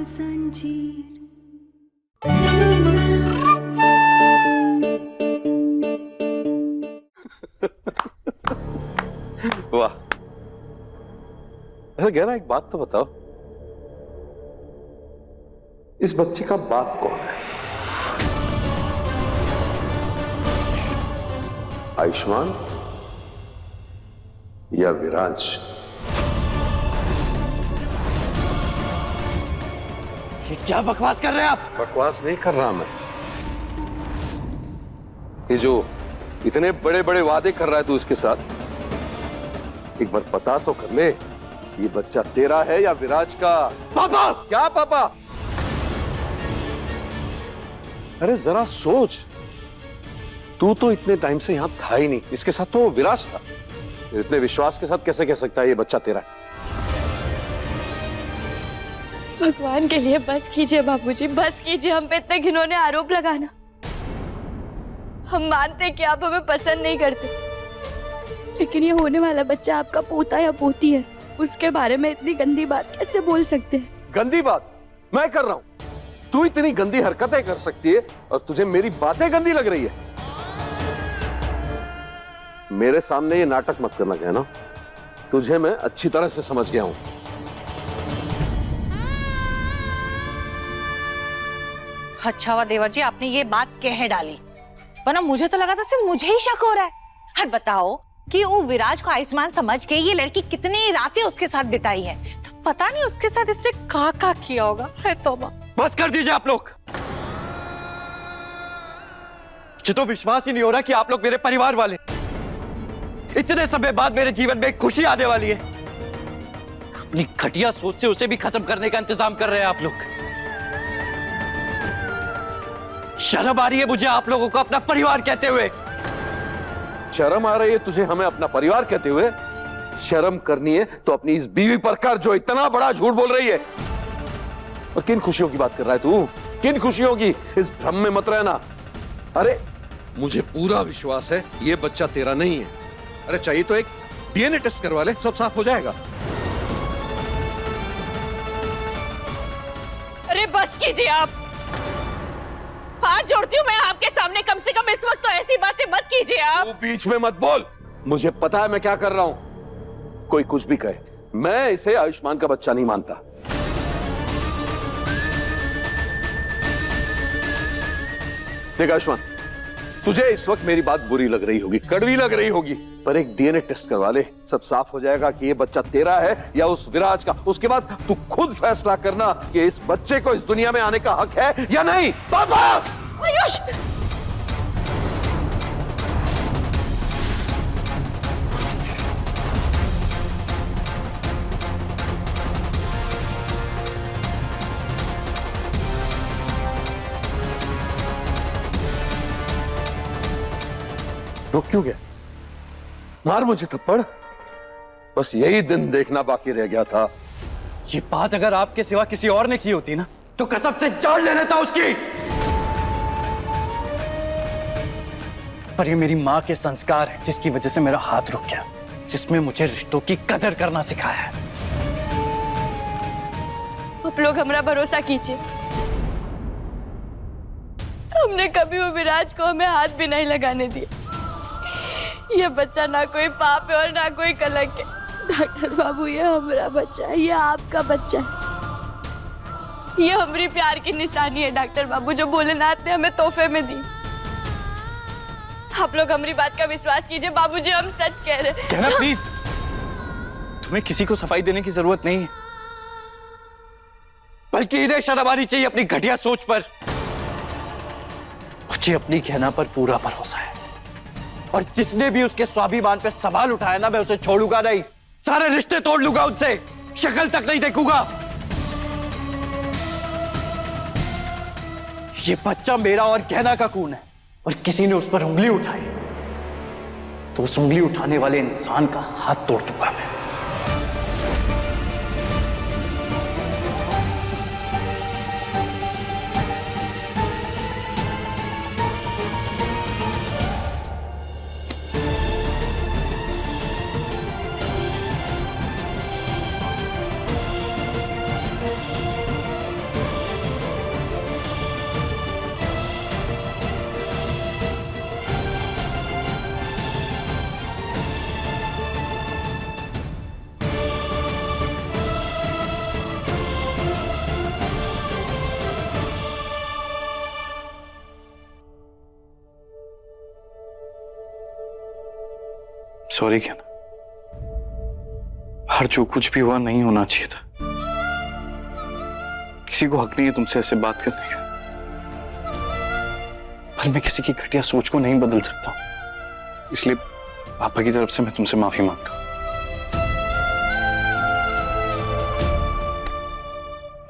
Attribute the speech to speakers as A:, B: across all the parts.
A: जंजीर।
B: वाह। अरे गहना, एक बात तो बताओ, इस बच्ची का बाप कौन है? आयुष्मान या विराज?
C: ये क्या बकवास कर रहे हैं आप?
B: बकवास नहीं कर रहा मैं। ये जो इतने बड़े बड़े वादे कर रहा है तू इसके साथ, एक बार पता तो कर ले, ये बच्चा तेरा है या विराज का?
C: पापा!
B: क्या पापा? अरे जरा सोच, तू तो इतने टाइम से यहां था ही नहीं, इसके साथ तो वो विराज था। इतने विश्वास के साथ कैसे कह सकता है ये बच्चा तेरा है?
D: भगवान के लिए बस कीजिए बाबूजी, बस कीजिए हम पे इतने घिनौने आरोप लगाना। हम मानते कि आप हमें पसंद नहीं करते, लेकिन ये होने वाला बच्चा आपका पोता या पोती है, उसके बारे में इतनी गंदी बात कैसे बोल सकते हैं?
B: गंदी बात मैं कर रहा हूं? तू इतनी गंदी हरकतें कर सकती है और तुझे मेरी बातें गंदी लग रही है? मेरे सामने ये नाटक मत करना कहना, तुझे मैं अच्छी तरह से समझ गया हूं।
E: अच्छा हुआ देवर जी आपने ये बात कह डाली, वरना मुझे तो लगा था सिर्फ मुझे ही शक हो रहा है। हर बताओ कि वो विराज को आयुष्मान समझ के ये लड़की कितनी रातें उसके साथ बिताई है, तो पता नहीं उसके साथ इसने का किया होगा। है तौबा।
C: बस कर दीजिए आप लोग। मुझे तो विश्वास ही नहीं हो रहा कि आप लोग मेरे परिवार वाले, इतने समय बाद मेरे जीवन में एक खुशी आने वाली है, अपनी घटिया सोच से उसे भी खत्म करने का इंतजाम कर रहे हैं आप लोग। शर्म आ रही है मुझे आप लोगों को अपना परिवार कहते हुए।
B: शर्म आ रही है तुझे हमें अपना परिवार कहते हुए? शर्म करनी है तो अपनी इस बीवी पर कर जो इतना बड़ा झूठ बोल रही है। और किन खुशियों की बात कर रहा है तू? किन खुशियों की? इस भ्रम में मत रहना। अरे मुझे पूरा विश्वास है ये बच्चा तेरा नहीं है। अरे चाहिए तो एक डीएनए टेस्ट करवा ले, सब साफ हो जाएगा।
D: अरे बस कीजिए आप, हाथ जोड़ती हूँ मैं आपके सामने, कम से कम इस वक्त तो ऐसी बातें मत कीजिए आप।
B: तू बीच में मत बोल, मुझे पता है मैं क्या कर रहा हूं। कोई कुछ भी कहे, मैं इसे आयुष्मान का बच्चा नहीं मानता। देख आयुष्मान, तुझे इस वक्त मेरी बात बुरी लग रही होगी, कड़वी लग रही होगी, पर एक डीएनए टेस्ट करवा ले, सब साफ हो जाएगा कि ये बच्चा तेरा है या उस विराज का। उसके बाद तू खुद फैसला करना कि इस बच्चे को इस दुनिया में आने का हक है या नहीं। पापा!
D: आयुष!
B: रुक क्यों गया? मार मुझे थप्पड़, बस यही दिन देखना बाकी रह गया था।
C: ये बात अगर आपके सिवा किसी और ने की होती ना, तो कसम से जान ले लेता उसकी। पर ये मेरी माँ के संस्कार है जिसकी वजह से मेरा हाथ रुक गया, जिसमें मुझे रिश्तों की कदर करना सिखाया है।
D: आप लोग हमारा भरोसा कीजिए, हमने कभी वो विराज को हमें हाथ भी नहीं लगाने दिया। ये बच्चा ना कोई पाप है और ना कोई कलंक है। डॉक्टर बाबू, ये हमारा बच्चा है, ये आपका बच्चा है, ये हमारी प्यार की निशानी है डॉक्टर बाबू, जो भोलेनाथ ने हमें तोहफे में दी। आप लोग हमारी बात का विश्वास कीजिए बाबूजी, हम सच कह रहे हैं।
C: कहना प्लीज, तुम्हें किसी को सफाई देने की जरूरत नहीं है, बल्कि इन्हें शर्म आनी चाहिए अपनी घटिया सोच पर। मुझे अपनी कहना पर पूरा भरोसा है, और जिसने भी उसके स्वाभिमान पे सवाल उठाया ना, मैं उसे छोड़ूंगा नहीं, सारे रिश्ते तोड़ लूंगा उनसे, शक्ल तक नहीं देखूंगा। ये बच्चा मेरा और कहना का खून है, और किसी ने उस पर उंगली उठाई तो उस उंगली उठाने वाले इंसान का हाथ तोड़ दूंगा मैं। सॉरी क्या ना, हर जो कुछ भी हुआ नहीं होना चाहिए था। किसी को हक नहीं है तुमसे ऐसे बात करने का, पर मैं किसी की घटिया सोच को नहीं बदल सकता हूं, इसलिए पापा की तरफ से मैं तुमसे माफी मांगता हूं।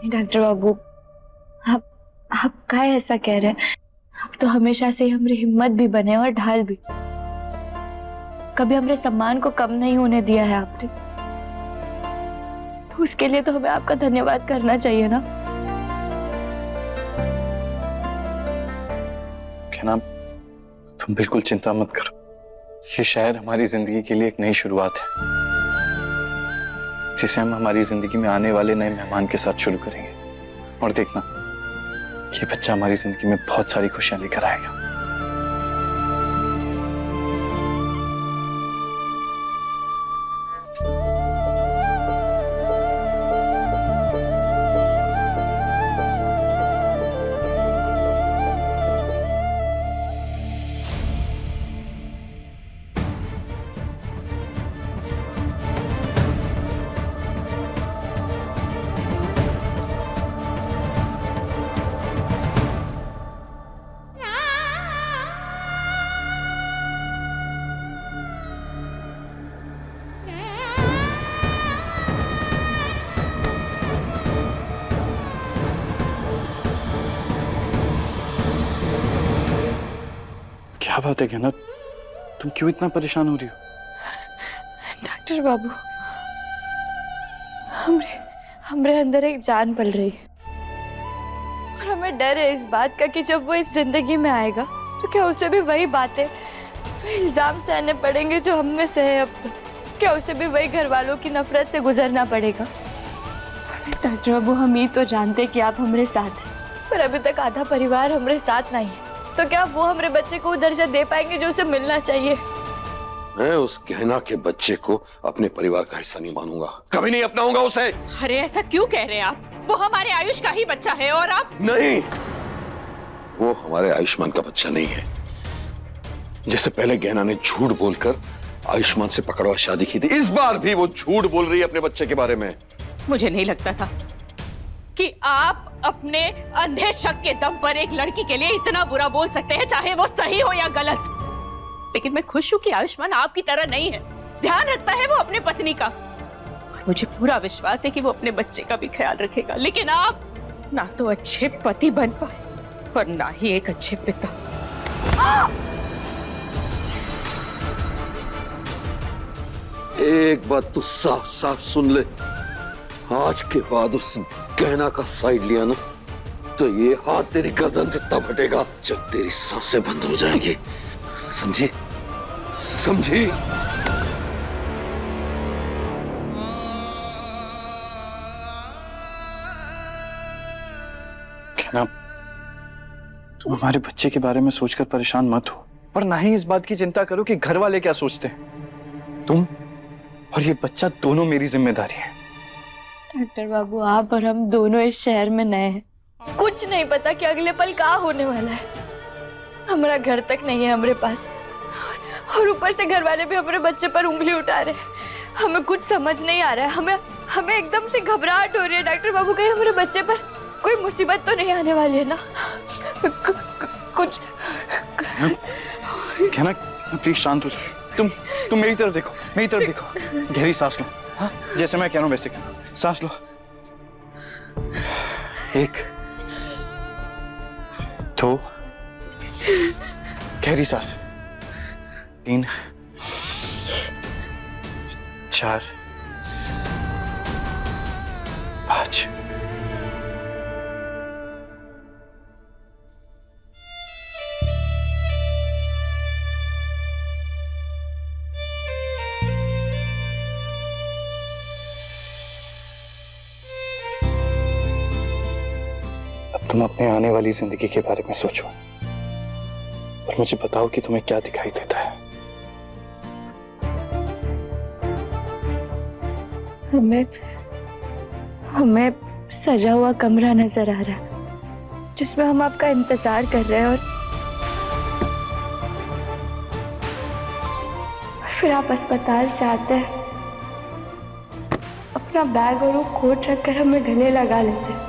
D: डॉक्टर बाबू, आप क्या ऐसा कह रहे हैं? आप तो हमेशा से ही हमारी हिम्मत भी बने और ढाल भी। कभी हमारे सम्मान को कम नहीं होने दिया है आपने, तो उसके लिए तो हमें आपका धन्यवाद करना चाहिए ना।
C: कहना, तुम बिल्कुल चिंता मत करो, ये शहर हमारी जिंदगी के लिए एक नई शुरुआत है, जिसे हम हमारी जिंदगी में आने वाले नए मेहमान के साथ शुरू करेंगे। और देखना, ये बच्चा हमारी जिंदगी में बहुत सारी खुशियां लेकर आएगा। क्या बात है कहना, तुम क्यों इतना परेशान हो रही हो?
D: डॉक्टर बाबू, हमरे अंदर एक जान पल रही है, और हमें डर है इस बात का कि जब वो इस जिंदगी में आएगा तो क्या उसे भी वही बातें, वही इल्जाम सहने पड़ेंगे जो हमने सहे अब तक? क्या उसे भी वही घर वालों की नफरत से गुजरना पड़ेगा? डॉक्टर बाबू, हम ये तो जानते कि आप हमारे साथ हैं, पर अभी तक आधा परिवार हमारे साथ नहीं है, तो क्या वो हमारे बच्चे को वो दर्जा दे पाएंगे जो उसे मिलना चाहिए?
B: मैं उस गहना के बच्चे को अपने परिवार का हिस्सा नहीं मानूंगा, कभी नहीं अपनाऊंगा उसे।
E: अरे ऐसा क्यों कह रहे हैं आप? वो हमारे आयुष का ही बच्चा है और आप?
B: नहीं, वो हमारे आयुष्मान का बच्चा नहीं है। जैसे पहले गहना ने झूठ बोलकर आयुष्मान से पकड़वा शादी की थी, इस बार भी वो झूठ बोल रही है अपने बच्चे के बारे में।
A: मुझे नहीं लगता था कि आप अपने अंधे शक के दम पर एक लड़की के लिए इतना बुरा बोल सकते हैं, चाहे वो सही हो या गलत। लेकिन मैं खुश हूं कि आयुष्मान आपकी तरह नहीं है, ध्यान रखता है वो अपने पत्नी का, और मुझे पूरा विश्वास है कि वो अपने बच्चे का भी ख्याल रखेगा। लेकिन आप ना तो अच्छे पति बन पाए और ना ही एक अच्छे पिता।
B: एक बात तो साफ साफ सुन ले, आज के बाद उस गहना का साइड लिया ना, तो ये हाथ तेरी गर्दन से तब हटेगा जब तेरी सांसें बंद हो जाएंगी। समझी? समझी?
C: कहना, तुम हमारे बच्चे के बारे में सोचकर परेशान मत हो, और ना ही इस बात की चिंता करो कि घर वाले क्या सोचते हैं। तुम और ये बच्चा दोनों मेरी जिम्मेदारी है।
D: डॉक्टर बाबू, आप और हम दोनों इस शहर में नए हैं, कुछ नहीं पता कि अगले पल क्या होने वाला है। हमारा घर तक नहीं है हमारे पास, और ऊपर से घर वाले भी हमारे बच्चे पर उंगली उठा रहे हैं। हमें कुछ समझ नहीं आ रहा है, हमें एकदम से घबराहट हो रही है। डॉक्टर बाबू, कहीं हमारे बच्चे पर कोई मुसीबत तो नहीं आने वाली है ना? कुछ
C: कहना, प्लीज शांत हो जाओ। तुम मेरी तरफ देखो, मेरी तरफ देखो, गहरी सांस लो। हाँ, जैसे मैं कह रहा हूँ वैसे करो, सांस लो। 1 2, गहरी सांस, 3 4 5। तुम अपने आने वाली जिंदगी के बारे में सोचो और मुझे बताओ कि तुम्हें क्या दिखाई देता है।
D: हमें सजा हुआ कमरा नजर आ रहा है, जिसमें हम आपका इंतजार कर रहे हैं, और फिर आप अस्पताल से आते हैं, अपना बैग और वो कोट रखकर हमें गले लगा लेते हैं।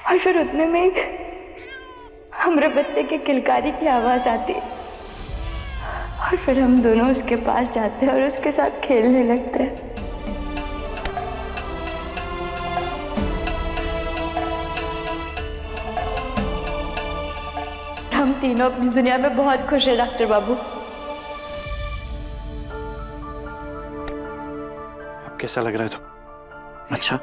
D: और फिर उतने में हमारे बच्चे के किलकारी की आवाज आती है और फिर हम दोनों उसके पास जाते हैं और उसके साथ खेलने लगते हैं। हम तीनों अपनी दुनिया में बहुत खुश हैं डॉक्टर बाबू।
C: अब कैसा लग रहा है तो? अच्छा,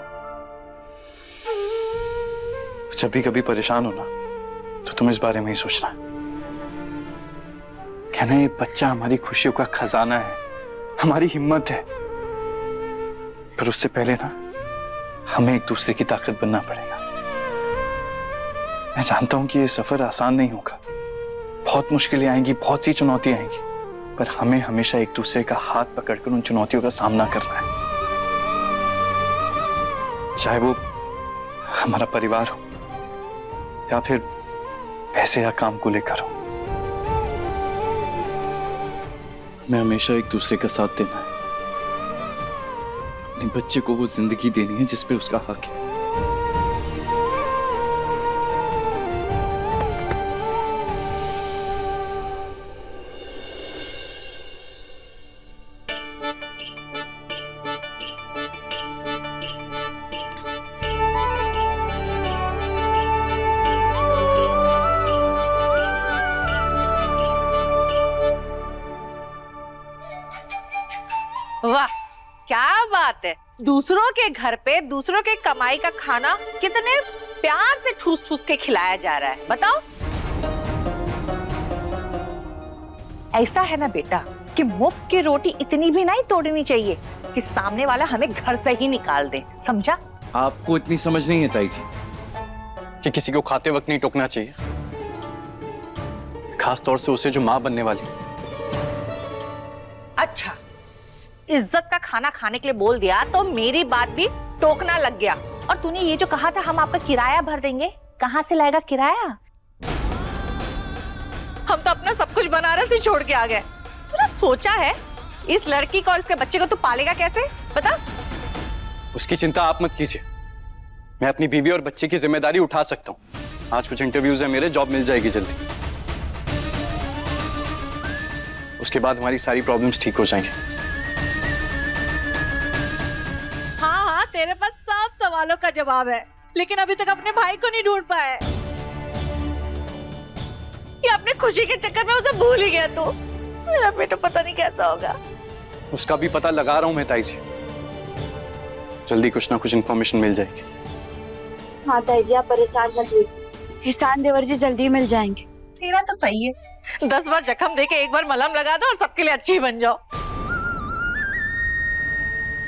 C: जब भी कभी परेशान हो ना तो तुम इस बारे में ही सोचना। कहना ये बच्चा हमारी खुशियों का खजाना है, हमारी हिम्मत है, पर उससे पहले ना हमें एक दूसरे की ताकत बनना पड़ेगा। मैं जानता हूं कि ये सफर आसान नहीं होगा, बहुत मुश्किलें आएंगी, बहुत सी चुनौतियां आएंगी, पर हमें हमेशा एक दूसरे का हाथ पकड़कर उन चुनौतियों का सामना करना है। चाहे वो हमारा परिवार हो या फिर पैसे या काम को लेकर हो, हमें हमेशा एक दूसरे का साथ देना है। अपने बच्चे को वो जिंदगी देनी है जिस पे उसका हक है।
E: वाह, क्या बात है। दूसरों के घर पे दूसरों के कमाई का खाना कितने प्यार से ठूस ठूस के खिलाया जा रहा है, बताओ। ऐसा है ना बेटा कि मुफ्त की रोटी इतनी भी नहीं तोड़नी चाहिए कि सामने वाला हमें घर से ही निकाल दे, समझा?
C: आपको इतनी समझ नहीं है ताई जी कि किसी को खाते वक्त नहीं टोकना चाहिए, खास तौर से उसे जो मां बनने वाली।
E: अच्छा, इज्जत का खाना खाने के लिए बोल दिया तो मेरी बात भी टोकना लग गया। और तूने ये जो कहा था हम आपका किराया भर देंगे, कहां से लाएगा किराया? हम तो अपना सब कुछ बनारस ही छोड़ के आ गए। तूने सोचा है इस लड़की को और इसके बच्चे को तू पालेगा कैसे, बता?
C: उसकी चिंता आप मत कीजिए, मैं अपनी बीवी और बच्चे की जिम्मेदारी उठा सकता हूँ। आज कुछ इंटरव्यूज है मेरे, जॉब मिल जाएगी जल्दी। उसके बाद हमारी सारी प्रॉब्लम्स ठीक हो जाएंगी।
E: हाँ, तेरे पास सब सवालों का जवाब है, लेकिन अभी तक अपने भाई को नहीं ढूंढ पाया है। ये अपने खुशी के चक्कर में उसे भूल ही गया तू। मेरा बेटा पता नहीं कैसा होगा।
C: उसका भी पता लगा रहा हूं मैं ताई जी, जल्दी कुछ ना कुछ इंफॉर्मेशन मिल जाएगी।
D: हाँ ताई जी, आप परेशान मत हुई, एहसान देवर जी जल्दी मिल जाएंगे।
E: तेरा तो सही है, 10 बार जख्म देके एक बार मलहम लगा दो और सबके लिए अच्छी बन जाओ।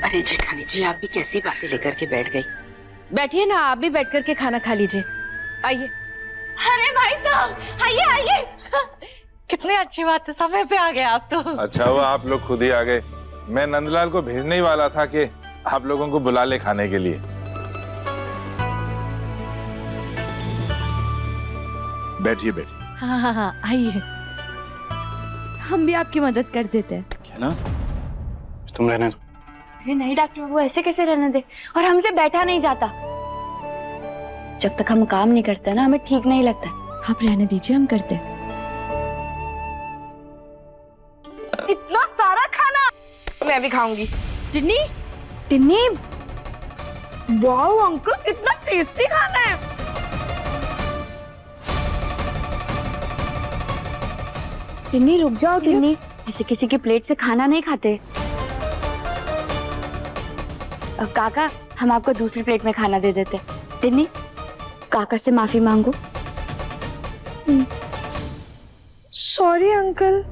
A: अरे जेठानी जी, आप भी कैसी बातें लेकर के बैठ गई। बैठिए ना, आप भी बैठ करके खाना खा लीजिए। आइए।
E: अरे भाई साहब, आइए आइए। कितनी अच्छी बात है, समय पे आ गए आप तो।
F: अच्छा हुआ आप लोग खुद ही आ गए। मैं नंदलाल को भेजने ही वाला था कि आप लोगों को बुला ले खाने के लिए। बैठिए बैठिए।
E: हाँ, आइए।
D: हम भी आपकी मदद कर देते हैं।
C: क्या ना, तुम रहने दो।
D: अरे नहीं डॉक्टर बाबू, ऐसे कैसे रहने दे, और हमसे बैठा नहीं जाता। जब तक हम काम नहीं करते ना हमें ठीक नहीं लगता। आप रहने दीजिए, हम करते।
E: इतना सारा खाना मैं भी खाऊंगी।
D: टिन्नी, टिन्नी,
E: वाओ अंकल, इतना टेस्टी खाना है।
D: टिन्नी रुक जाओ। टिन्नी, ऐसे किसी की प्लेट से खाना नहीं खाते। काका, हम आपको दूसरी प्लेट में खाना दे देते। टिन्नी, काका से माफी मांगो।
E: Sorry uncle.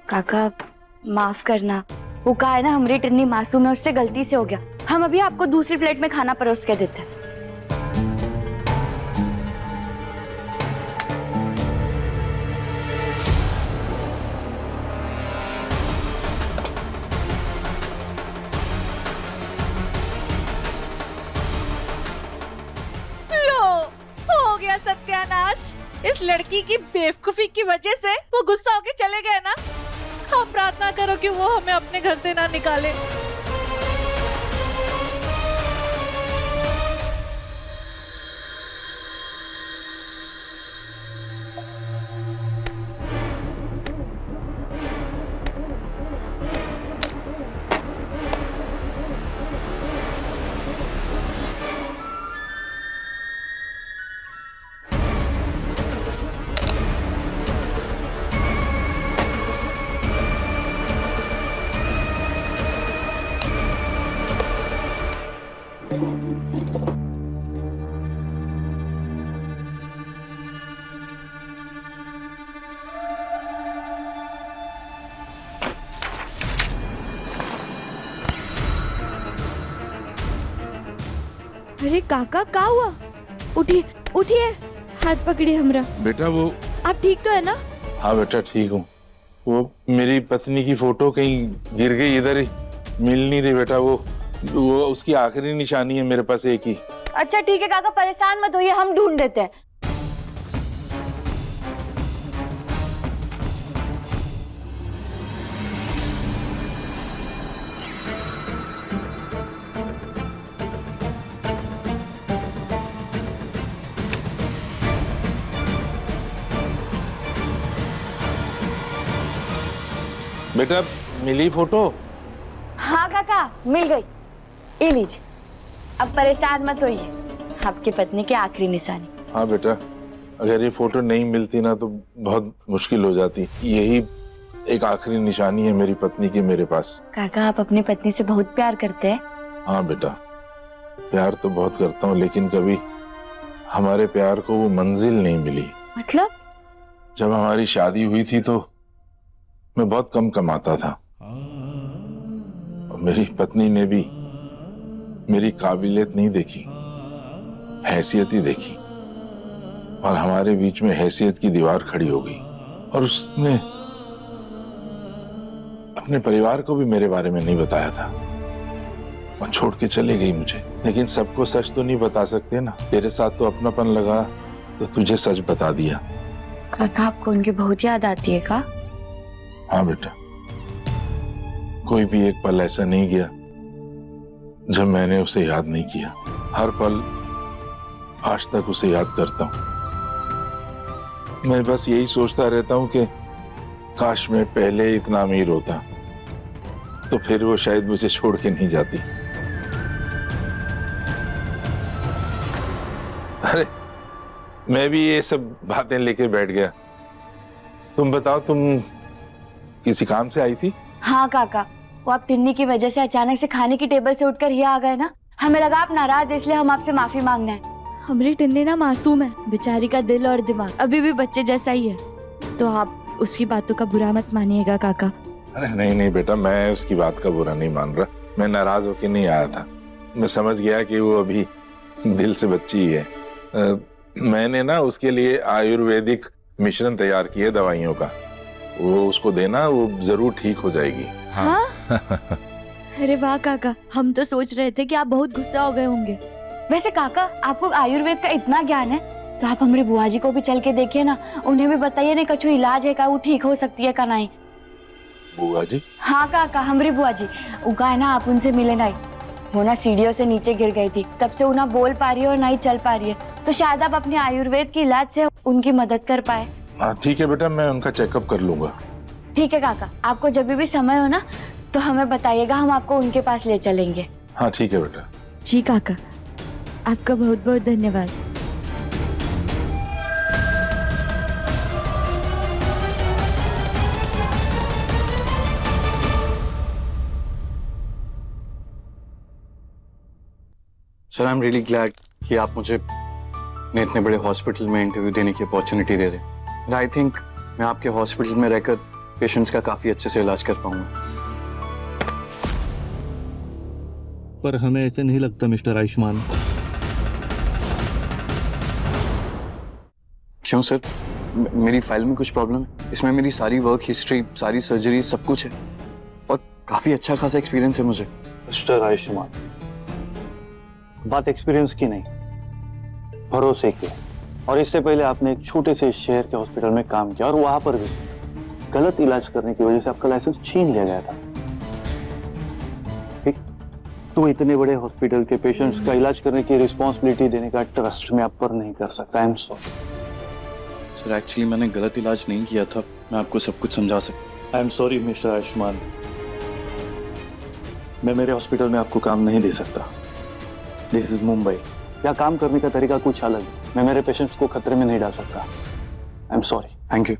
D: काका माफ करना, वो कहा है ना हमारी टिन्नी मासूम है, उससे गलती से हो गया। हम अभी आपको दूसरी प्लेट में खाना परोस के देते हैं।
G: सत्यानाश, इस लड़की की बेवकूफी की वजह से वो गुस्सा होके चले गए ना। हम प्रार्थना करो कि वो हमें अपने घर से ना निकाले।
D: अरे काका क्या हुआ? उठिए उठिए, हाथ पकड़िए हमरा।
F: बेटा वो,
D: आप ठीक तो है ना?
F: हाँ बेटा ठीक हूँ। वो मेरी पत्नी की फोटो कहीं गिर गई, इधर ही मिल नहीं रही बेटा। वो उसकी आखिरी निशानी है मेरे पास एक ही।
D: अच्छा ठीक है काका, परेशान मत होइए, हम ढूंढ देते हैं।
F: बेटा मिली फोटो?
D: हाँ काका मिल गई, ये लीजिए। अब परेशान मत होइए, आपकी पत्नी की आखिरी निशानी।
F: हाँ बेटा, अगर ये फोटो नहीं मिलती ना तो बहुत मुश्किल हो जाती। यही एक आखिरी निशानी है मेरी पत्नी की मेरे पास।
D: काका आप अपनी पत्नी से बहुत प्यार करते हैं?
F: हाँ बेटा, प्यार तो बहुत करता हूँ, लेकिन कभी हमारे प्यार को वो मंजिल नहीं मिली।
D: मतलब?
F: जब हमारी शादी हुई थी तो मैं बहुत कम कमाता था और मेरी पत्नी ने भी मेरी काबिलियत नहीं देखी, हैसियत ही देखी, और हमारे बीच में हैसियत की दीवार खड़ी हो गई। और उसने अपने परिवार को भी मेरे बारे में नहीं बताया था और छोड़ के चले गई मुझे। लेकिन सबको सच तो नहीं बता सकते ना, तेरे साथ तो अपनापन लगा तो तुझे सच बता दिया।
D: काका आपको उनकी बहुत याद आती है का?
F: हाँ बेटा, कोई भी एक पल ऐसा नहीं गया जब मैंने उसे याद नहीं किया। हर पल आज तक उसे याद करता हूं। मैं बस यही सोचता रहता हूं कि काश मैं पहले इतना अमीर होता तो फिर वो शायद मुझे छोड़ के नहीं जाती। अरे मैं भी ये सब बातें लेके बैठ गया। तुम बताओ, तुम किसी काम से आई थी?
D: हाँ काका, वो आप टिन्नी की वजह से अचानक से खाने की टेबल से उठकर यहाँ आ गए ना, हमें लगा आप नाराज है, इसलिए हम आपसे माफी मांगना है। हमारी टिन्नी ना मासूम है, बेचारी का दिल और दिमाग अभी भी बच्चे जैसा ही है, तो आप उसकी बातों का बुरा मत मानिएगा काका।
F: अरे नहीं नहीं बेटा, मैं उसकी बात का बुरा नहीं मान रहा। मैं नाराज होके नहीं आया था, मैं समझ गया कि वो अभी दिल से बच्ची ही है। मैंने ना उसके लिए आयुर्वेदिक मिश्रण तैयार किए दवाइयों का, वो उसको देना, वो जरूर ठीक हो जाएगी।
D: हाँ? अरे वाह काका, हम तो सोच रहे थे कि आप बहुत गुस्सा हो गए होंगे। वैसे काका आपको आयुर्वेद का इतना ज्ञान है तो आप हमारे बुआ जी को भी चल के देखिए ना, उन्हें भी बताइए ना कछु इलाज है का, वो ठीक हो सकती है का नहीं।
F: बुआ जी?
D: हाँ काका, हमारी बुआ जी उनका है ना, आप उनसे मिले नहीं। वो ना सीढ़ियों से नीचे गिर गई थी, तब से वो ना बोल पा रही है और ना ही चल पा रही है, तो शायद आप अपने आयुर्वेद के इलाज से उनकी मदद कर पाए।
F: हाँ ठीक है बेटा, मैं उनका चेकअप कर लूंगा।
D: ठीक है काका, आपको जब भी समय हो ना तो हमें बताइएगा, हम आपको उनके पास ले चलेंगे।
F: हाँ ठीक है बेटा।
D: जी काका, आपका बहुत बहुत धन्यवाद।
C: Sir, I am really glad कि आप मुझे इतने बड़े हॉस्पिटल में इंटरव्यू देने की अपॉर्चुनिटी दे रहे हैं। आई थिंक मैं आपके हॉस्पिटल में रहकर पेशेंट्स का काफी अच्छे से इलाज कर पाऊंगा।
H: पर हमें ऐसे नहीं लगता मिस्टर आयुष्मान।
C: क्यों सर? मेरी फाइल में कुछ प्रॉब्लम है? इसमें मेरी सारी वर्क हिस्ट्री, सारी सर्जरी, सब कुछ है और काफी अच्छा खासा एक्सपीरियंस है मुझे।
H: मिस्टर आयुष्मान, बात एक्सपीरियंस की नहीं, भरोसे की।
I: और इससे पहले आपने एक छोटे से शहर के हॉस्पिटल में काम किया और वहां पर भी गलत इलाज करने की वजह से आपका लाइसेंस छीन लिया गया था। ठीक, तो इतने बड़े हॉस्पिटल के पेशेंट्स का इलाज करने की रिस्पॉन्सिबिलिटी देने का ट्रस्ट में आप पर नहीं कर सकता। I am sorry
C: sir, actually मैंने गलत इलाज नहीं किया था, मैं आपको सब कुछ समझा सकता।
I: I am sorry mister Ayushman, मैं मेरे हॉस्पिटल में आपको काम नहीं दे सकता। दिस इज मुंबई, या काम करने का तरीका कुछ अलग है। मैं मेरे पेशेंट्स को खतरे में नहीं डाल सकता। I am sorry. Thank you.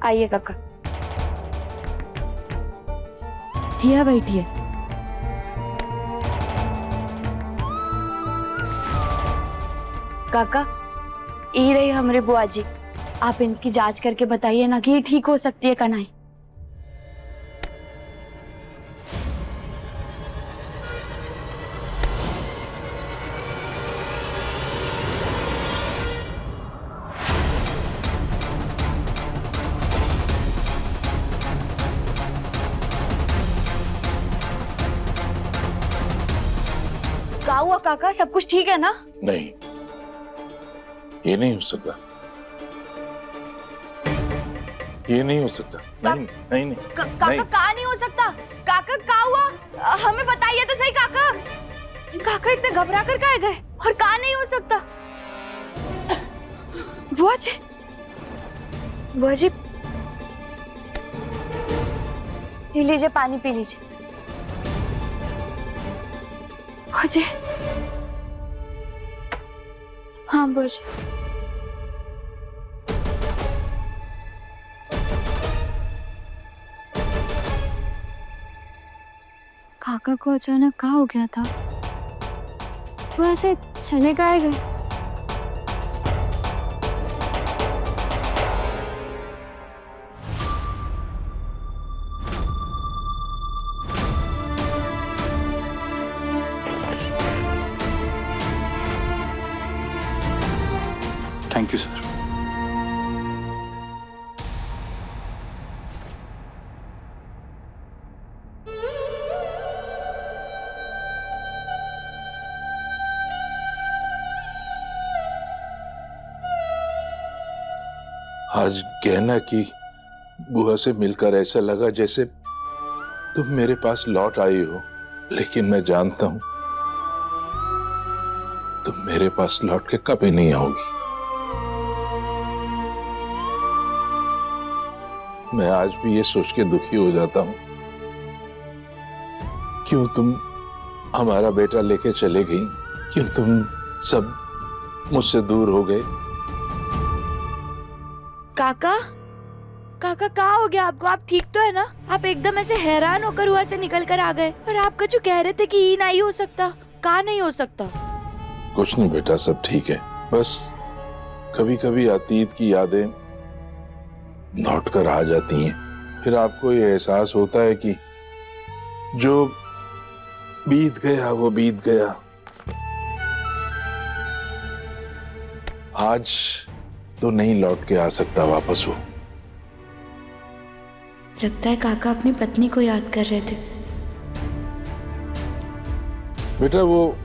D: आइए काका, यहाँ बैठिए। काका, ये रही हमारे बुआ जी, आप इनकी जांच करके बताइए ना कि ये ठीक हो सकती है कन्हई। क्या हुआ काका, सब कुछ ठीक है ना?
F: नहीं, ये नहीं हो सकता, ये नहीं हो सकता। नहीं नहीं नहीं
D: काका
F: नहीं।
D: कहाँ नहीं हो सकता? काका क्या हुआ, हमें बताइए तो सही काका। काका इतने घबरा कर काहे गए, और कहाँ नहीं हो सकता? बुआ जी, बुआ जी पी लीजिए, पानी पी लीजिए। बुआ जी, हाँ बुआ जी। काका को अचानक क्या हो गया था? वो ऐसे चले गए।
I: Thank you sir.
F: आज कहना कि बुआ से मिलकर ऐसा लगा जैसे तुम मेरे पास लौट आई हो, लेकिन मैं जानता हूं तुम मेरे पास लौट के कभी नहीं आओगी। मैं आज भी ये सोच के दुखी हो जाता हूं, क्यों तुम हमारा बेटा लेके चले गई, क्यों तुम सब मुझसे दूर हो गए।
D: काका, काका क्या हो गया आपको? आप ठीक तो है ना? आप एकदम ऐसे हैरान होकर वहां से निकल कर आ गए, और आपका जो कह रहे थे कि ये नहीं हो सकता, कहाँ नहीं हो सकता?
F: कुछ नहीं बेटा, सब ठीक है। बस कभी कभी अतीत की यादें लौट कर आ जाती हैं, फिर आपको ये एहसास होता है कि जो बीत गया वो बीत गया। आज तो नहीं लौट के आ सकता वापस वो।
D: लगता है काका अपनी पत्नी को याद कर रहे थे।
F: बेटा वो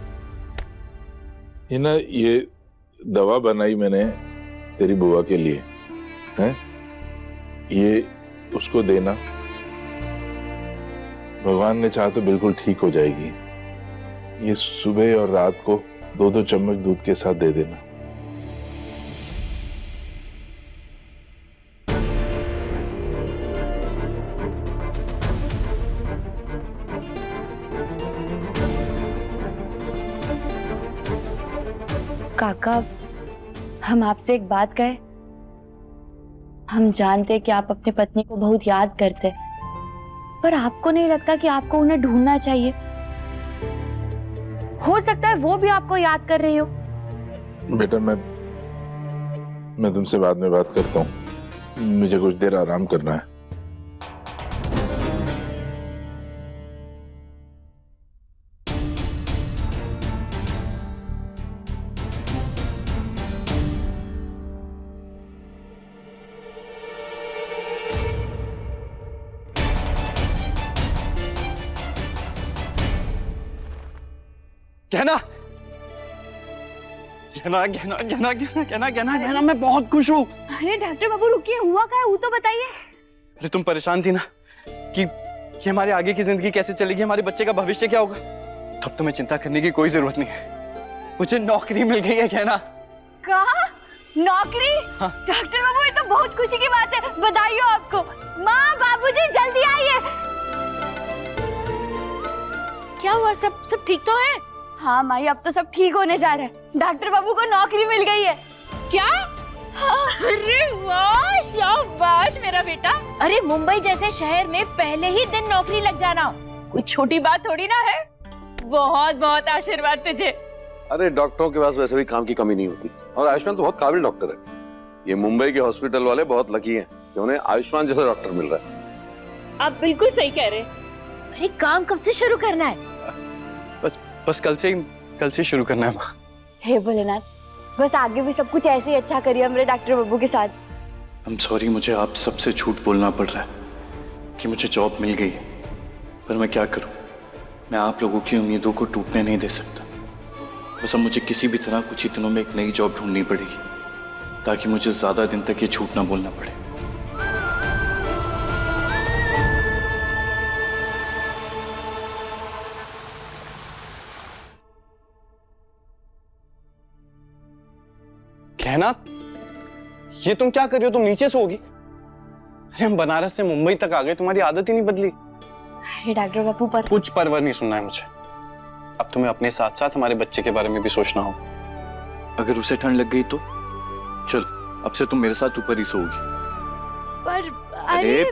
F: ये दवा बनाई मैंने तेरी बुआ के लिए, हैं? ये उसको देना, भगवान ने चाहा तो बिल्कुल ठीक हो जाएगी। ये सुबह और रात को 2-2 चम्मच दूध के साथ दे देना।
D: काका, हम आपसे एक बात कहें? हम जानते कि आप अपनी पत्नी को बहुत याद करते, पर आपको नहीं लगता कि आपको उन्हें ढूंढना चाहिए? हो सकता है वो भी आपको याद कर रही हो।
F: बेटा मैं तुमसे बाद में बात करता हूँ, मुझे कुछ देर आराम करना है।
C: कहना कहना कहना कहना कहना कहना कहना कहना मैं बहुत खुश हूँ।
D: अरे डॉक्टर बाबू रुकिए, हुआ क्या है वो तो बताइए।
C: अरे तुम परेशान थी ना कि हमारे आगे की जिंदगी कैसे चलेगी, हमारे बच्चे का भविष्य क्या होगा, तब तुम्हें चिंता करने की कोई जरूरत नहीं है। मुझे नौकरी मिल गई है कहना।
D: कहा नौकरी?
C: हाँ।
D: डॉक्टर बाबू ये तो बहुत खुशी की बात है, बधाई हो आपको। माँ बाबूजी जल्दी आइए।
G: क्या हुआ, सब ठीक तो है?
D: हाँ माई, अब तो सब ठीक होने जा रहा है। डॉक्टर बाबू को नौकरी मिल गई है।
A: क्या? अरे वाह, शाबाश मेरा बेटा।
G: अरे मुंबई जैसे शहर में पहले ही दिन नौकरी लग जाना
A: कुछ छोटी बात थोड़ी ना है। बहुत बहुत आशीर्वाद तुझे।
B: अरे डॉक्टरों के पास वैसे भी काम की कमी नहीं होती, और आयुष्मान तो बहुत काबिल डॉक्टर है। ये मुंबई के हॉस्पिटल वाले बहुत लकी हैं कि उन्हें आयुष्मान जैसा डॉक्टर मिल रहा है।
A: आप बिल्कुल सही कह रहे हैं।
G: अरे काम कब से शुरू करना है?
C: बस कल से शुरू करना है माँ।
D: हे भोलेनाथ, बस आगे भी सब कुछ ऐसे ही अच्छा करिए मेरे डॉक्टर बाबू के साथ।
C: I'm sorry, मुझे आप सबसे झूठ बोलना पड़ रहा है कि मुझे जॉब मिल गई है, पर मैं क्या करूं, मैं आप लोगों की उम्मीदों को टूटने नहीं दे सकता। बस अब मुझे किसी भी तरह कुछ ही दिनों में एक नई जॉब ढूंढनी पड़ेगी, ताकि मुझे ज्यादा दिन तक ये झूठ ना बोलना पड़े। कहना, ये तुम क्या कर रही हो? तुम नीचे सोगी? अरे हम बनारस से मुंबई तक आ गए, तुम्हारी आदत ही नहीं बदली।
D: अरे डॉक्टर बाबू पर
C: कुछ परवाह नहीं सुनना है मुझे। अब तुम्हें अपने साथ साथ हमारे बच्चे के बारे में भी सोचना होगा। अगर उसे ठंड लग गई तो चल, अब से तुम मेरे साथ ऊपर ही सोओगी।
D: पर अरे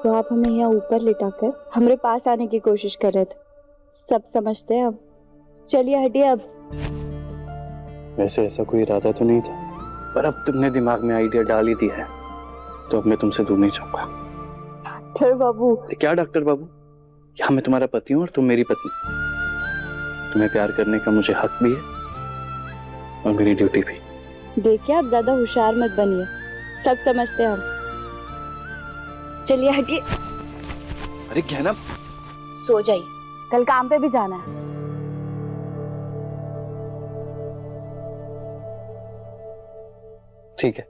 J: तो आप हमें यहाँ ऊपर लिटाकर हमारे पास आने की कोशिश कर रहे थे। सब समझते हैं अब। चलिए हटिए अब।
C: वैसे ऐसा कोई इरादा तो नहीं था, पर अब तुमने दिमाग में आइडिया डाल ही दिया है, तो अब मैं तुमसे दूर नहीं जाऊंगा।
J: डॉक्टर बाबू।
C: क्या डॉक्टर बाबू? यहाँ मैं तुम्हारा पति हूँ और तुम मेरी पत्नी। तुम्हें प्यार करने का मुझे हक भी है और मेरी ड्यूटी भी।
J: देखिए आप ज्यादा होशियार मत बनिए, सब समझते हैं हम। चलिए हटिए।
C: अरे कहना,
J: सो जाइए,
D: कल काम पे भी जाना है।
C: ठीक है।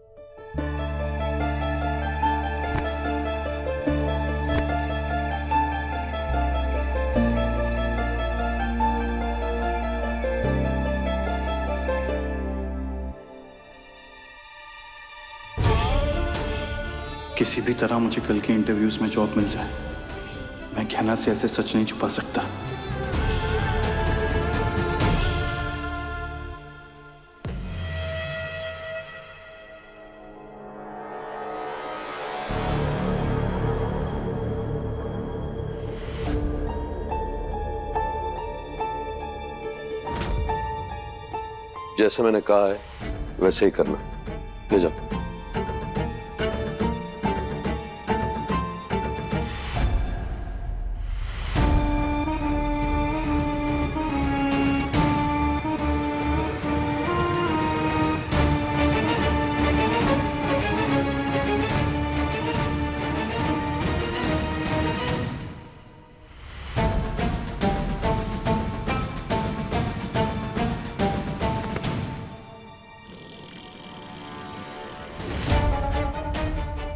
C: किसी भी तरह मुझे कल के इंटरव्यूज में जॉब मिल जाए। मैं कहना से ऐसे सच नहीं छुपा सकता।
B: जैसे मैंने कहा है वैसे ही करना। ले जाओ।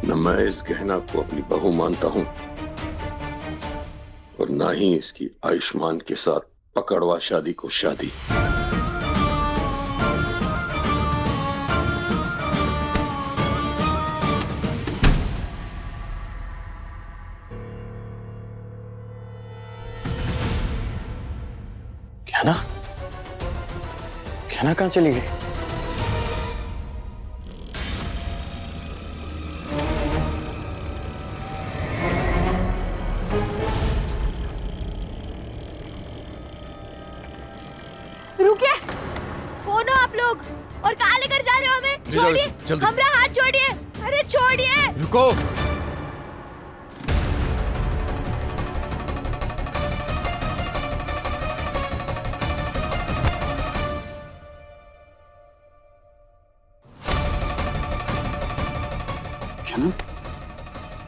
B: न मैं इस गहना को अपनी बहू मानता हूं और ना ही इसकी आयुष्मान के साथ पकड़वा शादी को शादी।
C: कहना, कहना कहां चली गई?
D: लोग? और कहाँ लेकर जा रहे हो हमें? छोड़िए, हमारा हाथ छोड़िए। अरे छोड़िए।
C: रुको।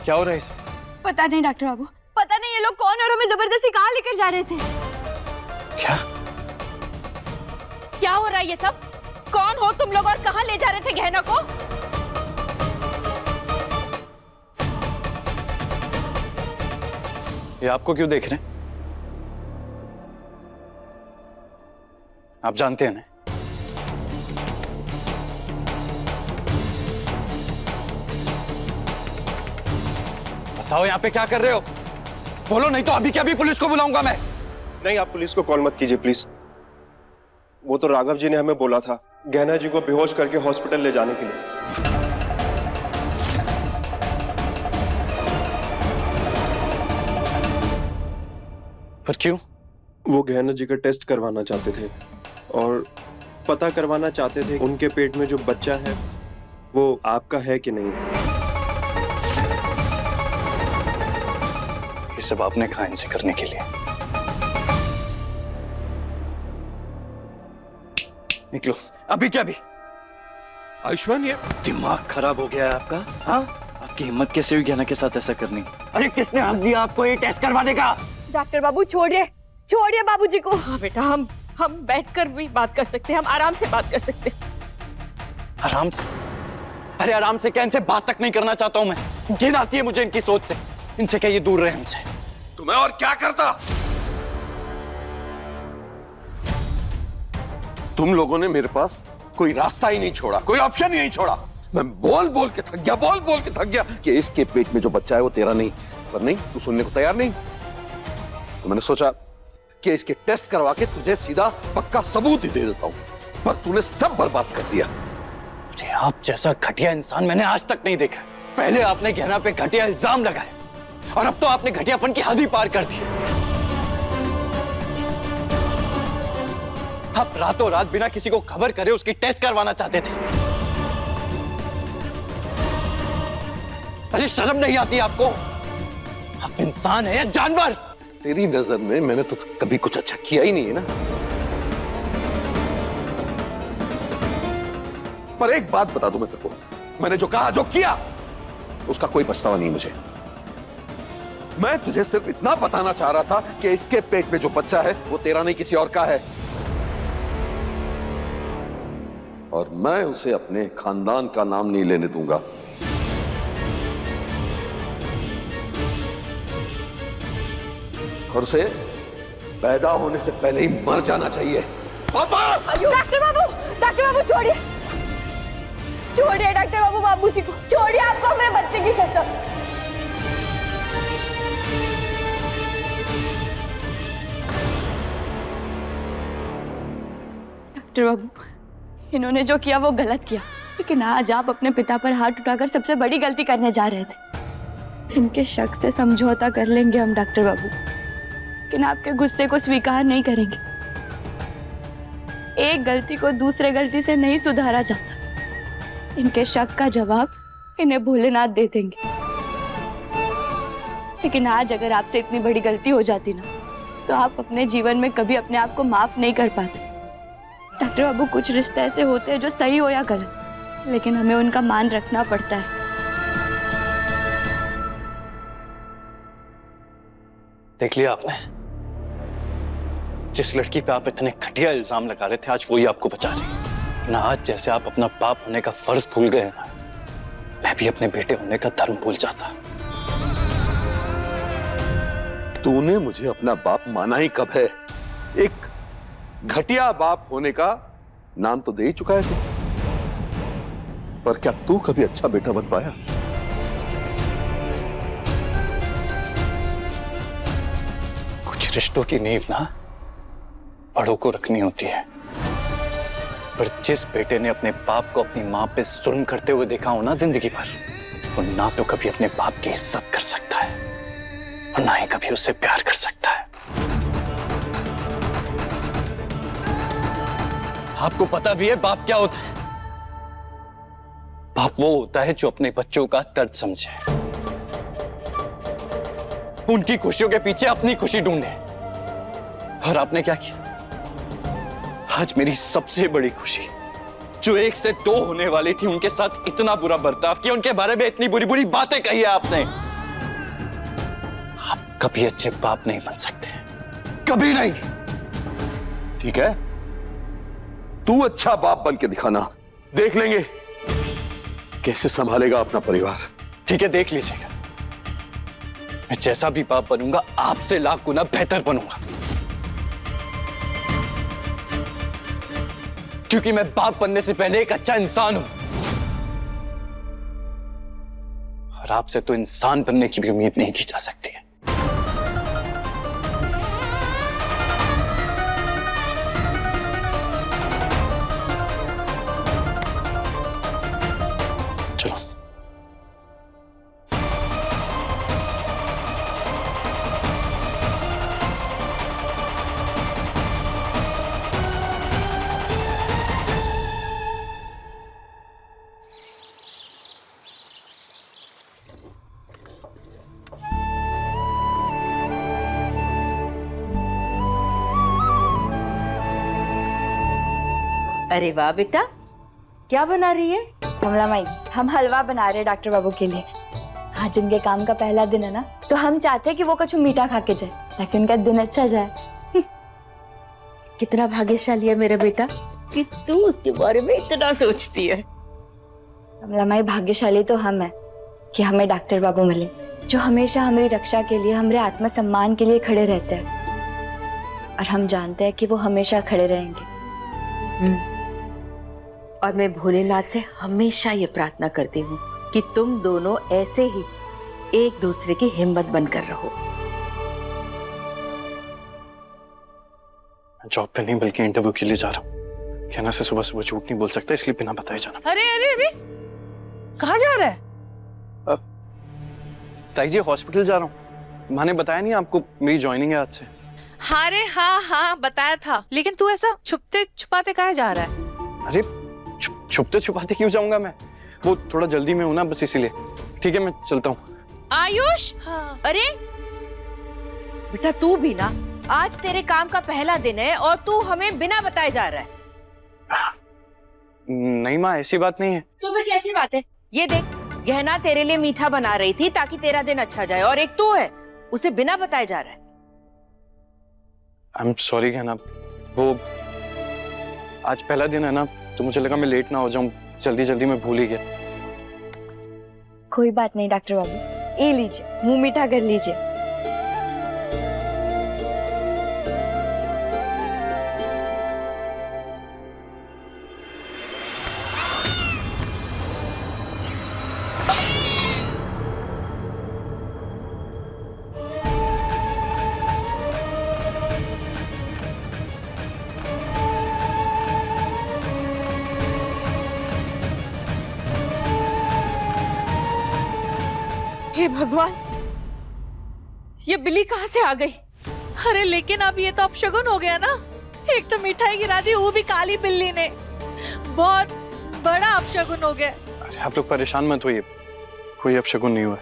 C: क्या हो रहा है इसे?
D: पता नहीं डॉक्टर बाबू, पता नहीं ये लोग कौन और हमें जबरदस्ती कहाँ लेकर जा रहे थे।
C: क्या?
A: क्या हो रहा है ये सब? कौन हो तुम लोग और कहाँ ले जा रहे थे गहना को?
C: ये आपको क्यों देख रहे हैं? आप जानते हैं ना? बताओ यहाँ पे क्या कर रहे हो? बोलो, नहीं तो अभी के अभी पुलिस को बुलाऊंगा मैं।
K: नहीं, आप पुलिस को कॉल मत कीजिए प्लीज। वो तो राघव जी ने हमें बोला था गहना जी को बेहोश करके हॉस्पिटल ले जाने के लिए।
C: पर क्यों?
K: वो गहना जी का टेस्ट करवाना चाहते थे और पता करवाना चाहते थे उनके पेट में जो बच्चा है वो आपका है कि नहीं।
C: ये सब आपने कहा इनसे करने के लिए? निकलो अभी क्या? अभी
B: आयुष्मान, ये
C: दिमाग खराब हो गया है आपका? हाँ, आपकी हिम्मत कैसे हुई गहना के साथ ऐसा करने? अरे किसने हक दिया आपको ये टेस्ट करवाने का?
D: डॉक्टर बाबू छोड़िए, छोड़िए बाबूजी को।
A: हाँ बेटा, हम बैठकर भी बात कर सकते हैं, हम आराम से बात कर सकते हैं।
C: आराम से? अरे आराम से क्या, इनसे बात तक नहीं करना चाहता हूं मैं। घिन आती है मुझे इनकी सोच से। इनसे कहिए दूर रहे हमसे।
B: तुम्हें और क्या करता? तुम लोगों ने मेरे पास कोई रास्ता ही नहीं छोड़ा, कोई ऑप्शन ही नहीं छोड़ा। मैं बोल बोल के थक गया कि इसके पेट में जो बच्चा है वो तेरा नहीं। पर नहीं, तू सुनने को तैयार नहीं। तो मैंने सोचा कि इसके टेस्ट करवा के तुझे सीधा पक्का सबूत ही दे देता हूं, पर तूने सब बर्बाद कर दिया।
C: मुझे आप जैसा घटिया इंसान मैंने आज तक नहीं देखा। पहले आपने गहना पे घटिया इल्जाम लगाए और अब तो आपने घटियापन की हद ही पार कर दी। आप रातों रात बिना किसी को खबर करे उसकी टेस्ट करवाना चाहते थे। अरे शर्म नहीं आती आपको? आप इंसान है या जानवर?
B: तेरी नजर में मैंने तो कभी कुछ अच्छा किया ही नहीं है ना। पर एक बात बता दूं मैं तेरे को, मैंने जो कहा, जो किया, उसका कोई पछतावा नहीं मुझे। मैं तुझे सिर्फ इतना बताना चाह रहा था कि इसके पेट में जो बच्चा है वो तेरा नहीं, किसी और का है। और मैं उसे अपने खानदान का नाम नहीं लेने दूंगा। और उसे पैदा होने से पहले ही मर जाना चाहिए। पापा!
D: डॉक्टर बाबू छोड़िए, छोड़िए डॉक्टर बाबू बाबूजी को, छोड़िए। आपको मेरे बच्चे की कसम। डॉक्टर बाबू, इन्होंने जो किया वो गलत किया, लेकिन आज आप अपने पिता पर हाथ उठाकर सबसे बड़ी गलती करने जा रहे थे। इनके शक से समझौता कर लेंगे हम डॉक्टर बाबू, लेकिन आपके गुस्से को स्वीकार नहीं करेंगे। एक गलती को दूसरे गलती से नहीं सुधारा जाता। इनके शक का जवाब इन्हें भोलेनाथ दे देंगे। लेकिन आज अगर आपसे इतनी बड़ी गलती हो जाती ना, तो आप अपने जीवन में कभी अपने आप को माफ नहीं कर पाते। डॉक्टर बाबू, कुछ रिश्ते ऐसे होते हैं जो सही हो या गलत, लेकिन हमें उनका मान रखना पड़ता है।
C: देख लिया आपने? जिस लड़की पे आप इतने घटिया इल्जाम लगा रहे थे, आज वही आपको बचा रही ना। आज जैसे आप अपना बाप होने का फर्ज भूल गए ना, मैं भी अपने बेटे होने का धर्म भूल जाता।
B: तूने मुझे अपना बाप माना ही कब है? एक घटिया बाप होने का नाम तो दे ही चुका है तू, पर क्या तू कभी अच्छा बेटा बन पाया?
C: कुछ रिश्तों की नींव ना बड़ों को रखनी होती है, पर जिस बेटे ने अपने बाप को अपनी मां पे जुल्म करते हुए देखा हो ना जिंदगी भर, वो ना तो कभी अपने बाप की इज्जत कर सकता है और ना ही कभी उससे प्यार कर सकता है। आपको पता भी है बाप क्या होता है? बाप वो होता है जो अपने बच्चों का दर्द समझे, उनकी खुशियों के पीछे अपनी खुशी ढूंढे। और आपने क्या किया? आज मेरी सबसे बड़ी खुशी, जो 1 से 2 होने वाली थी, उनके साथ इतना बुरा बर्ताव किया, उनके बारे में इतनी बुरी बुरी बातें कही है आपने। आप कभी अच्छे बाप नहीं बन सकते, कभी नहीं।
B: ठीक है, तू अच्छा बाप बन के दिखाना, देख लेंगे कैसे संभालेगा अपना परिवार।
C: ठीक है, देख लीजिएगा। मैं जैसा भी बाप बनूंगा आपसे लाख गुना बेहतर बनूंगा, क्योंकि मैं बाप बनने से पहले एक अच्छा इंसान हूं, और आपसे तो इंसान बनने की भी उम्मीद नहीं की जा सकती है। चलो।
A: अरे वाह बेटा, क्या बना रही है?
J: कमला माई, हम हलवा बना रहे हैं डॉक्टर बाबू के लिए। आज उनके काम का पहला दिन है ना, तो हम चाहते हैं कि वो कुछ मीठा खा के जाए ताकि उनका दिन अच्छा जाए।
A: कितना भाग्यशाली है मेरा बेटा कि तू उसके बारे में इतना सोचती है।
J: कमला माई, भाग्यशाली तो हम है कि हमें डॉक्टर बाबू मिले, जो हमेशा हमारी रक्षा के लिए, हमारे आत्मसम्मान के लिए खड़े रहते हैं, और हम जानते हैं कि वो हमेशा खड़े रहेंगे।
A: और मैं भोलेनाथ से हमेशा ये प्रार्थना करती हूँ कि तुम दोनों ऐसे ही एक दूसरे की हिम्मत बनकर रहो।
C: जॉब पे नहीं बल्कि इंटरव्यू के लिए जा रहा हूँ। कहना से सुबह सुबह झूठ नहीं बोल सकता, इसलिए बिना बताए जाना।
E: अरे अरे अरे, कहाँ जा रहा है?
C: ताई जी, हॉस्पिटल जा रहा हूँ। माँ ने बताया नहीं आपको मेरी ज्वाइनिंग है आज से?
E: हाँ रे, हाँ हाँ बताया था, लेकिन तू ऐसा छुपते छुपाते कहाँ जा रहा है?
C: अरे छुपते छुपाते क्यों जाऊंगा मैं? वो थोड़ा जल्दी में हूं ना, बस इसीलिए। ठीक है, मैं चलता हूँ।
A: आयुष,
E: हाँ।
A: अरे बेटा, तू भी ना, आज तेरे काम का पहला दिन है और तू हमें बिना बताए जा रहा है।
C: नहीं माँ, ऐसी बात नहीं है।
A: तो फिर कैसी बात है? ये देख, गहना तेरे लिए मीठा बना रही थी ताकि तेरा दिन अच्छा जाए, और एक तू है, उसे बिना बताए जा रहा है।
C: आई एम सॉरी गहना, वो आज पहला दिन है ना, तो मुझे लगा मैं लेट ना हो जाऊं, जल्दी जल्दी में भूल ही गया।
J: कोई बात नहीं डॉक्टर बाबू, ये लीजिए, मुंह मीठा कर लीजिए।
A: हे भगवान, ये बिल्ली कहाँ से आ गई?
G: अरे लेकिन अब ये तो अपशगुन हो गया ना। एक तो मिठाई गिरा दी, वो भी काली बिल्ली ने। बहुत बड़ा अपशगुन हो गया।
C: अरे आप लोग परेशान मत होइए, कोई अपशगुन नहीं हुआ।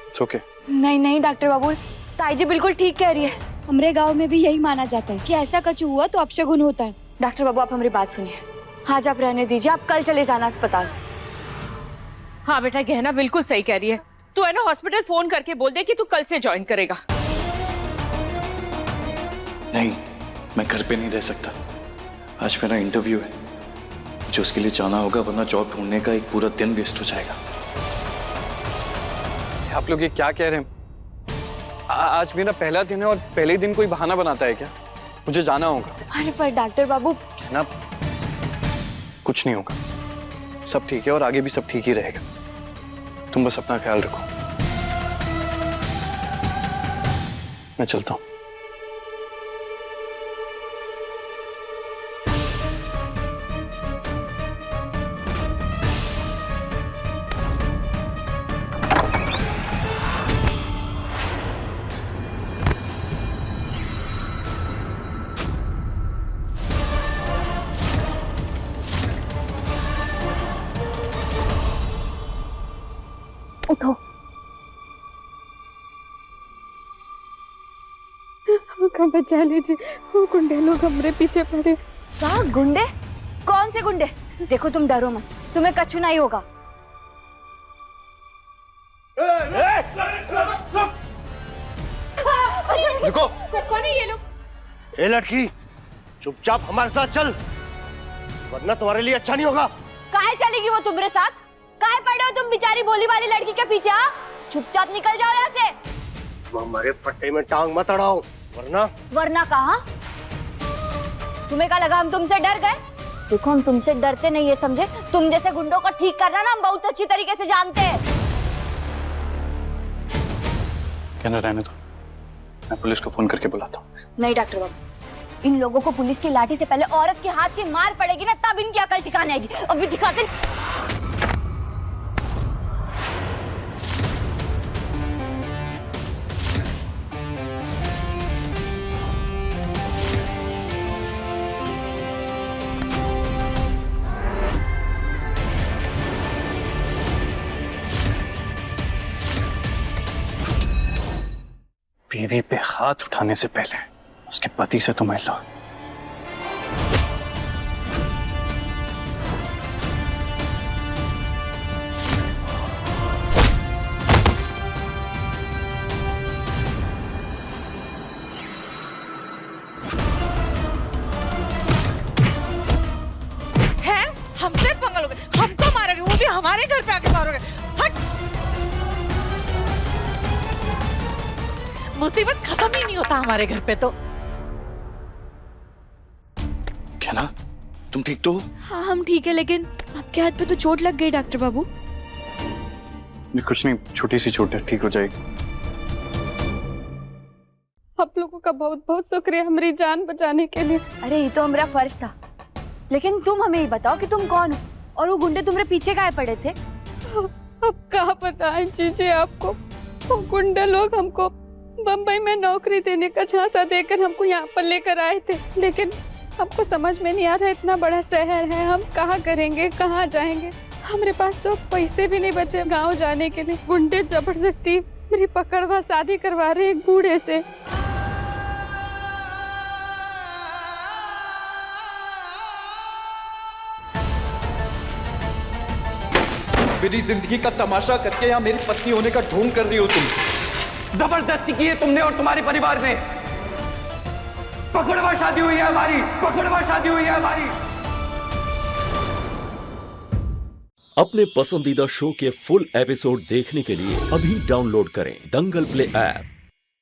C: It's okay.
J: नहीं नहीं डॉक्टर बाबू, ताई जी बिल्कुल ठीक कह रही है। हमारे गांव में भी यही माना जाता है कि ऐसा कुछ हुआ तो अपशगुन होता है। डॉक्टर बाबू, आप हमारी बात सुनिए। आज आप रहने दीजिए, आप कल चले जाना अस्पताल।
A: हाँ बेटा, गहना बिल्कुल सही कह रही है। तू है ना, हॉस्पिटल फोन करके बोल दे कि तू कल से ज्वाइन करेगा।
C: नहीं, मैं घर पे नहीं रह सकता। आज मेरा इंटरव्यू है, मुझे उसके लिए जाना होगा, वरना जॉब ढूंढने का एक पूरा दिन वेस्ट हो जाएगा। आप लोग ये क्या कह रहे हैं? आज मेरा पहला दिन है और पहले दिन कोई बहाना बनाता है क्या? मुझे जाना होगा।
J: अरे पर डॉक्टर बाबू,
C: ना, कुछ नहीं होगा, सब ठीक है और आगे भी सब ठीक ही रहेगा। तुम बस अपना ख्याल रखो। मैं चलता हूं।
A: का बचा लीजिए, वो गुंडे लोग हमारे पीछे पड़े।
J: कहा गुंडे? कौन से गुंडे? देखो तुम डरो मत, तुम्हें कछु नहीं होगा।
C: रुको।
A: कौन है ये लोग?
C: ए लड़की, चुपचाप हमारे साथ चल, वरना तुम्हारे लिए अच्छा नहीं होगा।
J: काहे चलेगी वो तुम्हारे साथ? काहे पड़े हो तुम बेचारी भोली वाली लड़की के पीछे? चुपचाप निकल जाओ यहाँ से।
C: तुम हमारे फट्टे में टांग मत अड़ाओ,
J: वरना कहा? तुम्हें क्या लगा हम तुमसे डर गए? देखो हम तुमसे डरते नहीं है, समझे? तुम जैसे गुंडों को ठीक करना ना हम बहुत अच्छी तरीके से जानते हैं।
I: कहना रहने दो, मैं पुलिस को फोन करके बुलाता हूँ।
J: नहीं डॉक्टर बाबू, इन लोगों को पुलिस की लाठी से पहले औरत के हाथ की मार पड़ेगी ना, तब इनकी अकल ठिकाने आएगी। अभी दिखाते।
I: बीवी पे हाथ उठाने से पहले उसके पति से तो मिल लो।
G: हैं? हमसे पंगा लोगे? हमको मारोगे, वो भी हमारे घर पे आके मारोगे? हट! मुसीबत खत्म ही नहीं होता हमारे घर पे तो।
C: क्या ना, तुम ठीक तो हो?
D: हाँ हम ठीक है, लेकिन आपके हाथ पे तो चोट लग गई डॉक्टर बाबू।
I: कुछ नहीं, छोटी सी चोट है, ठीक हो जाएगी।
A: आप लोगों का बहुत बहुत शुक्रिया हमारी जान बचाने के लिए।
J: अरे ये तो हमारा फर्ज था, लेकिन तुम हमें ही बताओ कि तुम कौन हो और वो गुंडे तुम्हारे पीछे काहे पड़े थे?
A: अब कहाँ बताएं चीजें आपको। वो गुंडे लोग हमको बम्बई में नौकरी देने का झांसा देकर हमको यहाँ पर लेकर आए थे, लेकिन हमको समझ में नहीं आ रहा, इतना बड़ा शहर है, हम कहाँ करेंगे, कहाँ जाएंगे। हमारे पास तो पैसे भी नहीं बचे गांव जाने के लिए। गुंडे जबरदस्ती मेरी पकड़वा शादी करवा रहे एक बूढ़े से।
C: मेरी जिंदगी का तमाशा करके यहाँ मेरी पत्नी होने का ढोंग कर रही हो तुम। जबरदस्ती की है तुमने और तुम्हारे परिवार ने। पकड़वा शादी हुई है हमारी, पकड़वा शादी हुई है हमारी।
L: अपने पसंदीदा शो के फुल एपिसोड देखने के लिए अभी डाउनलोड करें दंगल प्ले ऐप।